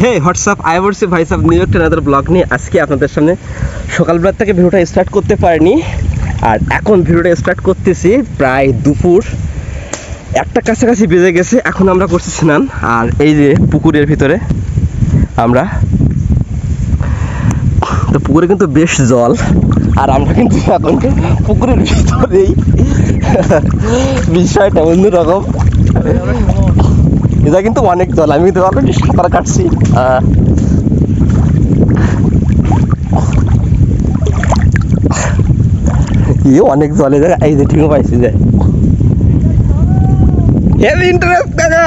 Hey WhatsApp I বলছি ভাই সাহেব নিউ একটা নতুন ব্লগ নিয়ে আজকে আপনাদের সামনে সকালবেলা থেকে ভিডিওটা স্টার্ট করতে পারিনি আর এখন ভিডিওটা স্টার্ট করতেছি প্রায় দুপুর একটা কাছাকাছি বেজে গেছে। এখন আমরা করছি স্নান আর এই যে পুকুরের ভিতরে আমরা তো পুকুরে কিন্তু বেশ জল আর আমরা কিন্তু এখন পুকুরের ভিতরেই বিষয়টা অন্যরকম। এটা কিন্তু অনেক জল, আমি কিন্তু অলরেডি সাঁতার কাটছি। অনেক জলে যায় এই যে ঠিক পাইছি যে ইন্টারেস্ট কাকা।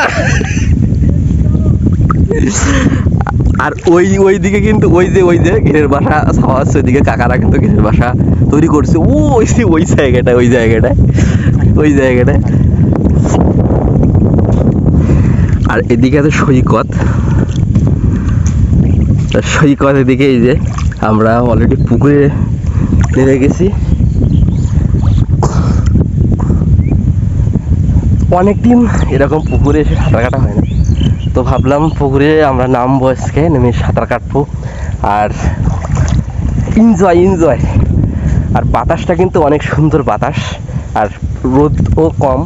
আর ওই দিকে কিন্তু ওই যে ঘেরের বাসা ছাওয়া আছে, ওইদিকে কাকারা কিন্তু ঘেরের বাসা তৈরি করছে ওই জায়গাটায়। আর এদিকে আছে সৈকত এদিকে এই যে আমরা অলরেডি পুকুরে নেমে গেছি। অনেকদিন এরকম পুকুরে এসে সাঁতার কাটা হয় না, তো ভাবলাম পুকুরে আমরা নামবো আজকে, নেমে সাঁতার কাটবো আর এনজয়। আর বাতাসটা কিন্তু অনেক সুন্দর বাতাস আর রোদও কম।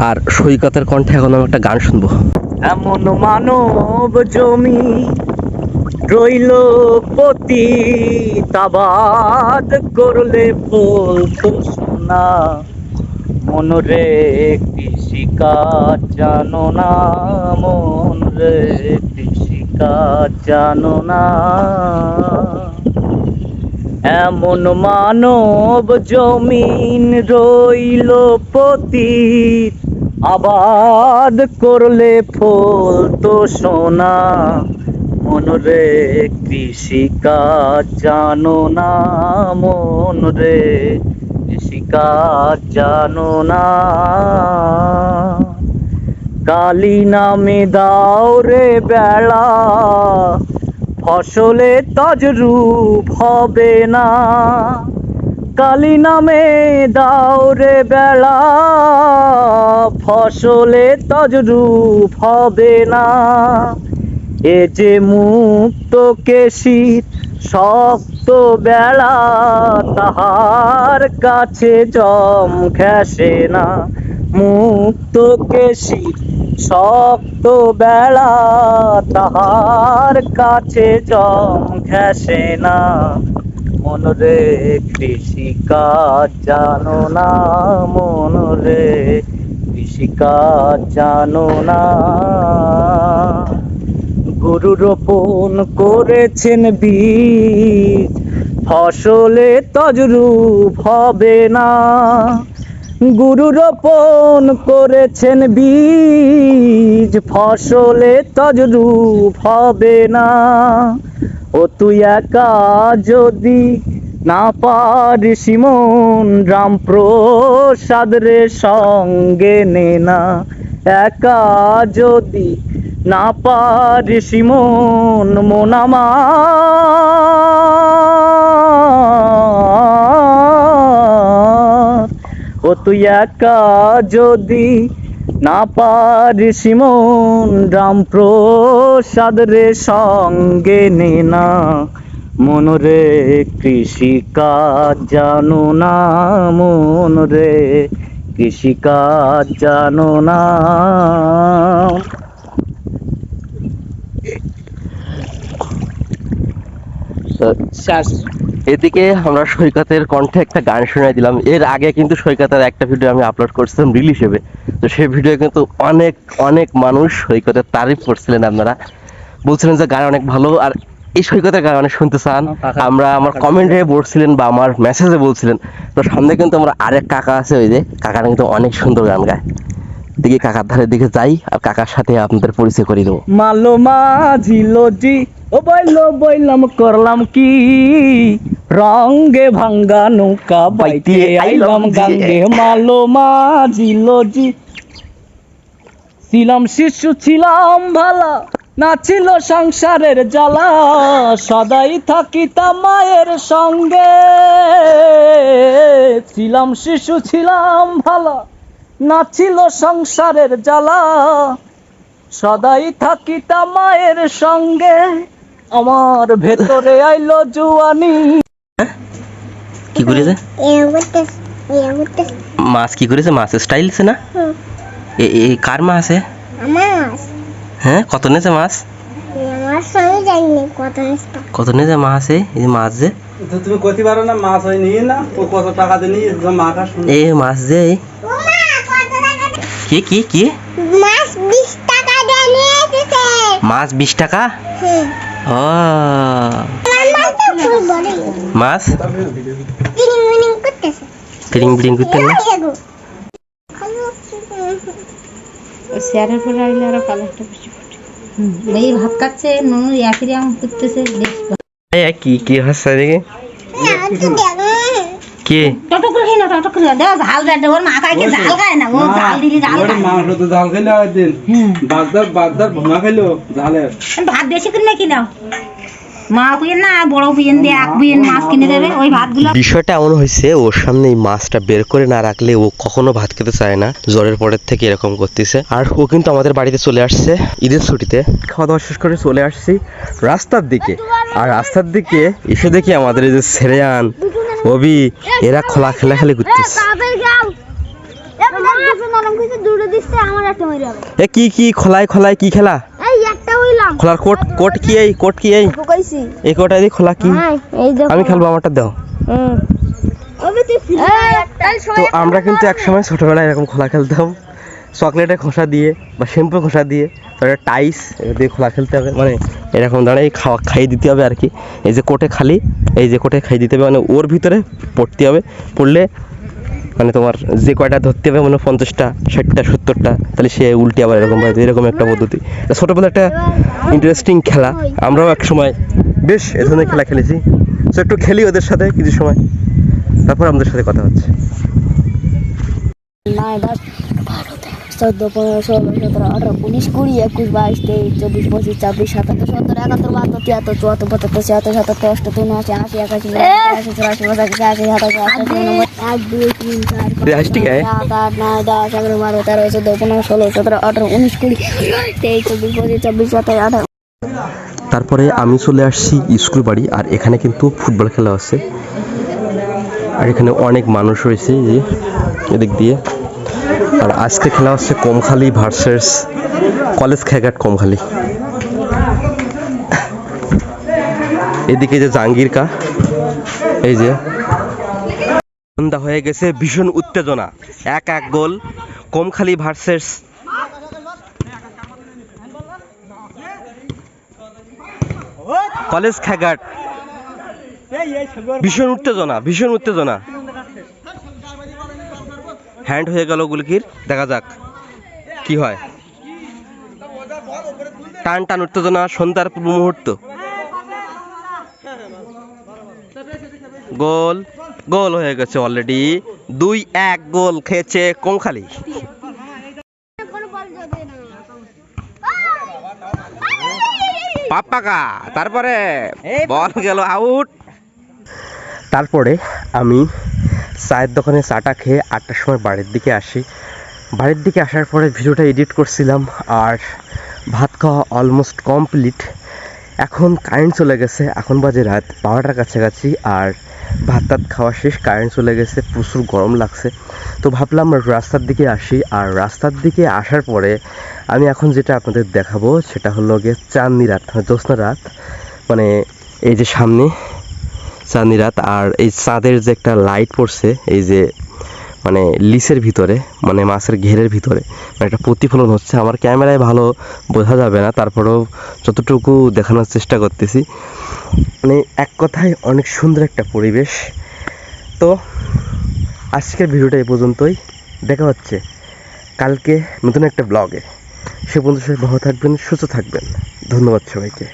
আর সৈকতের কণ্ঠে এখন আমি একটা গান শুনবো। এমন মানব জমি রইল পতিতাবাদ করলে ফলতো সোনা মনরে কৃষিকাজ জানো না, মনরে কৃষিকাজ জানো না। এমন মানব জমিন রইল পতিত আবাদ করলে ফলতো সোনা মনরে কৃষিকাজ জানো না, মনরে কৃষিকাজ জানো না। কালী নামে দাও রে বেড়া ফসলে তজরূপ হবে না। কালী নামে দাও রে বেড়া ফসলে তজরূপ হবে না। এ যে মুক্ত কেশির শক্ত বেড়া তাহার কাছে জম ঘেঁষে না। মুক্ত কেশির শক্ত বেড়া তাহার কাছে জম ঘেঁষে না। মনরে কৃষিকাজ জানো না, মনরে কৃষিকাজ জানো না। গরু রোপণ করেছেন বীজ ফসলে তজরূপ হবে না। গুরু রোপণ করেছেন বীজ ফসলে তজরূপ হবে না। ও তুই একা যদি না পারিস মন রামপ্রসাদ রে সঙ্গে নে না। একা যদি না পারিস মন আমার, ও তুই একা যদি না পারিস মন রামপ্রসাদ রে সঙ্গে নে না। মনরে কৃষিকাজ জানো না, মনরে কৃষিকাজ জানো না। এদিকে আমরা সৈকতের কণ্ঠে একটা গান শুনে দিলাম। এর আগে কিন্তু সৈকতের একটা ভিডিও আমি আপলোড করছিলাম রিল হিসেবে, তো সেই ভিডিও কিন্তু অনেক মানুষ সৈকতের তারিফ করছিলেন। আপনারা বলছিলেন যে গান অনেক ভালো আর এই সৈকতের গান অনেক শুনতে চান। আমরা আমার কমেন্টে বলছিলেন বা আমার মেসেজে বলছিলেন। তো সামনে কিন্তু আমরা আরেক কাকা আছে, ওই যে কাকারা কিন্তু অনেক সুন্দর গান গায়। দিকে কাকার ধারের দিকে যাই আর কাকার সাথে আপনাদের পরিচয় করে দেবো। মালো মাঝিলো জি ও বইলাম করলাম কি রঙ্গে ভাঙ্গা নৌকা বাইতে আইলাম গাঙ্গে। মালো মাঝিলো জি ছিলাম শিশু ছিলাম ভালা না ছিল সংসারের জ্বালা সদাই থাকিতাম মায়ের সঙ্গে। ছিলাম শিশু ছিলাম ভালা না ছিল সংসারের জ্বালা সদাই থাকিতাম মায়ের সঙ্গে, আমার ভেতরে আইলো জুয়ানি। কি করেছে মাছ? কি করেছে মাছ? স্টাইলছে না? কার মাছ? হ্যাঁ, কত নেছে মাছ? কত নেছে মাছ? এই যে মাছ যে তুমি কইতে পারো না মাছ হয় নিয়ে না কত টাকা দিয়ে নিয়ে মাছ এই মাছ যে কি কি কি মাছ 20 টাকা দিয়ে নিয়ে এসেছে। মাছ 20 টাকা? ও মাছ ফিরিং ফিরিং করতে না? শেয়ারের পরে আইলে আরো কালারটা বেশি ফুটে। এই ভাত খাচ্ছে নুনু একই রকম করতেছে বেশ। কি কি হচ্ছে দেখি কি টটো করে খেয়ে না, টটো করে দাও ঝাল দেয়। ওর মা খায় কি ঝাল খায় না, ও ঝাল দিলি ঝাল খায়। মাংস তো ঝাল খাইলে একদিন বাগদার ভুনা খাইলো ঝালের। ভাত বেশি করে নাকি নাও, মা বুয়েন না বড় বুয়েন দিয়ে এক বুয়েন মাছ কিনে দেবে ওই ভাতগুলো। বিষয়টা এমন হয়েছে, ওর সামনে এই মাছটা বের করে না রাখলে ও কখনো ভাত খেতে চায় না। জ্বরের পরের থেকে এরকম করতেছে। আর ও কিন্তু আমাদের বাড়িতে চলে আসছে ঈদের ছুটিতে। খাওয়া দাওয়া শেষ করে চলে আসছি রাস্তার দিকে। আর রাস্তার দিকে এসে দেখি আমাদের এই যে সেরেয়ান অবি এরা খোলা খেলা খেলে ঘুরতেছে। এ কি কি খোলায় খোলায় কি খেলা? খোলার কোট কোট কি? এই কোট কি? এই কোট এই খোলা কি? আমি খেলবো, আমারটা দাও। তো আমরা কিন্তু একসময় ছোটবেলায় এরকম খোলা খেলতাম, চকলেটের খোসা দিয়ে বা শ্যাম্পু খোসা দিয়ে, তারপরে টাইস দিয়ে খোলা খেলতে হবে। মানে এরকম দাঁড়ায় খাইয়ে দিতে হবে আর কি। এই যে কোটে খালি, এই যে কোটে খাইয়ে দিতে হবে, মানে ওর ভিতরে পড়তে হবে। পড়লে মানে তোমার যে কয়টা ধরতে হবে, মানে 50টা 60টা 70টা, তাহলে সে উল্টে আবার এরকম ভাবে, এরকম একটা পদ্ধতি। ছোটবেলা একটা ইন্টারেস্টিং খেলা, আমরাও এক সময় বেশ এ ধরনের খেলা খেলেছি। তো একটু খেলি ওদের সাথে কিছু সময়, তারপর আমাদের সাথে কথা হচ্ছে। 14, 15, 16, 17, 18, 19, 20, 21, 22, 23, 24, 25, 26, 27, 78, 72, 73, 74, 75, 76, 77, 78, 79, 80, 81, 82, 83, 84, 85, 86, 87, 88, 1, 2, 3, 4, 5, 6, 7, 8, 9, 10, 11, 12, 13, 14, 15, 16, 17, 18, 19, 20, 23, 24, 25, 26, 27, 28। তারপরে আমি চলে আসছি স্কুল বাড়ি। আর এখানে কিন্তু ফুটবল খেলা হচ্ছে। আর এখানে অনেক মানুষ রয়েছে যে এদিক দিয়ে। আর আজকে খেলা হচ্ছে কমখালি ভার্সেস কলেজ খেঘাট কমখালি। এদিকে যে জাহাঙ্গীর কা, এই যে সন্ধ্যা হয়ে গেছে, ভীষণ উত্তেজনা। এক গোল কমখালি ভার্সেস কলেজ খেঘাট। ভীষণ উত্তেজনা, ভীষণ উত্তেজনা। হ্যান্ড হয়ে গেল গুলকির, দেখা যাক কি হয়। টান টান উত্তেজনা, সন্ধ্যার পূর্ব মুহূর্ত। গোল গোল হয়ে গেছে অলরেডি। 2-1 গোল খেয়েছে কমখালি। পাপ্পাকা, তারপরে বল গেল আউট। তারপরে আমি চায়ের দোকানে চাটা খেয়ে 8টার সময় বাড়ির দিকে আসি। বাড়ির দিকে আসার পরে ভিডিওটা এডিট করছিলাম। আর ভাত খাওয়া অলমোস্ট কমপ্লিট। এখন কারেন্ট চলে গেছে, এখন বাজে রাত 12টার কাছাকাছি। আর ভাত টাত খাওয়া শেষ, কারেন্ট চলে গেছে, প্রচুর গরম লাগছে। তো ভাবলাম রাস্তার দিকে আসি। আর রাস্তার দিকে আসার পরে আমি এখন যেটা আপনাদের দেখাবো সেটা হলো গিয়ে চাঁদনি রাত, জ্যোৎস্না রাত। মানে এই যে সামনে চাঁদনি রাত, আর এই চাঁদের যে একটা লাইট পড়ছে এই যে মানে লিসের ভিতরে, মানে মাছের ঘেরের ভিতরে, মানে একটা প্রতিফলন হচ্ছে। আমার ক্যামেরায় ভালো বোঝা যাবে না, তারপরেও যতটুকু দেখানোর চেষ্টা করতেছি। মানে এক কথায় অনেক সুন্দর একটা পরিবেশ। তো আজকের ভিডিওটা এই পর্যন্তই। দেখা হচ্ছে কালকে নতুন একটা ব্লগে। সে পর্যন্ত সবাই ভালো থাকবেন, সুস্থ থাকবেন। ধন্যবাদ সবাইকে।